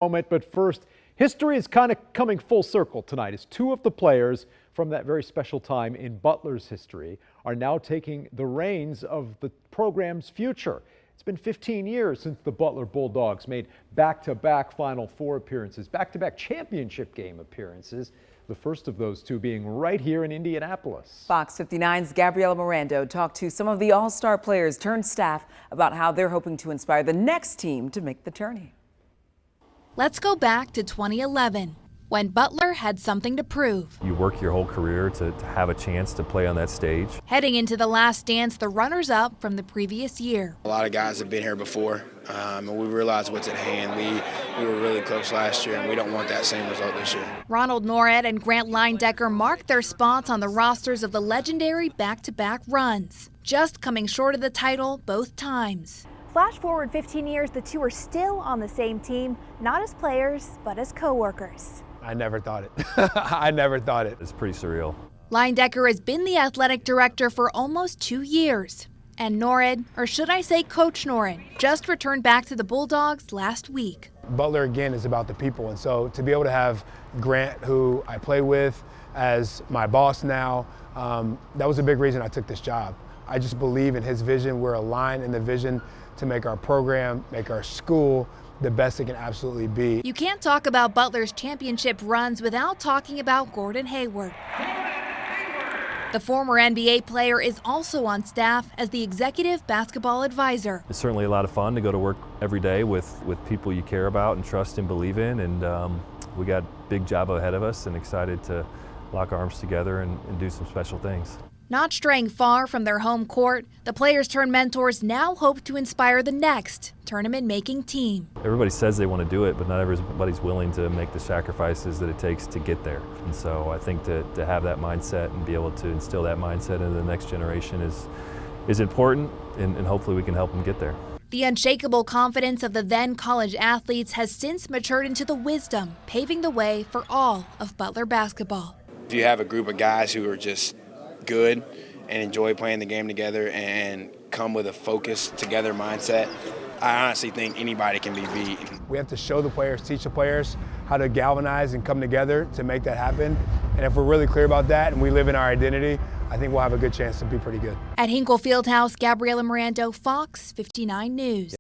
Moment, but first, history is kind of coming full circle tonight as two of the players from that very special time in Butler's history are now taking the reins of the program's future. It's been 15 years since the Butler Bulldogs made back-to-back Final Four appearances, back-to-back championship game appearances, the first of those two being right here in Indianapolis. Fox 59's Gabriela Mirando talked to some of the all-star players turned staff about how they're hoping to inspire the next team to make the tourney. Let's go back to 2011, when Butler had something to prove. You work your whole career to have a chance to play on that stage. Heading into the last dance, the runners-up from the previous year. A lot of guys have been here before, and we realize what's at hand. We were really close last year, and we don't want that same result this year. Ronald Norred and Grant Leindecker marked their spots on the rosters of the legendary back-to-back runs, just coming short of the title both times. Flash forward 15 years, the two are still on the same team, not as players, but as co-workers. I never thought it. I never thought it. It's pretty surreal. Leindecker has been the athletic director for almost 2 years. And Norred, or should I say Coach Norred, just returned back to the Bulldogs last week. Butler, again, is about the people. And so to be able to have Grant, who I play with, as my boss now, that was a big reason I took this job. I just believe in his vision. We're aligned in the vision to make our program, make our school the best it can absolutely be. You can't talk about Butler's championship runs without talking about Gordon Hayward. The former NBA player is also on staff as the executive basketball advisor. It's certainly a lot of fun to go to work every day with people you care about and trust and believe in, and we got a big job ahead of us and excited to lock arms together and do some special things. Not straying far from their home court, the players-turned-mentors now hope to inspire the next tournament-making team. Everybody says they want to do it, but not everybody's willing to make the sacrifices that it takes to get there. And so I think to have that mindset and be able to instill that mindset into the next generation is important, and hopefully we can help them get there. The unshakable confidence of the then college athletes has since matured into the wisdom, paving the way for all of Butler basketball. If you have a group of guys who are just good and enjoy playing the game together and come with a focused together mindset, I honestly think anybody can be beat. We have to show the players, teach the players how to galvanize and come together to make that happen. And if we're really clear about that and we live in our identity, I think we'll have a good chance to be pretty good. At Hinkle Fieldhouse, Gabriela Mirando, Fox 59 News.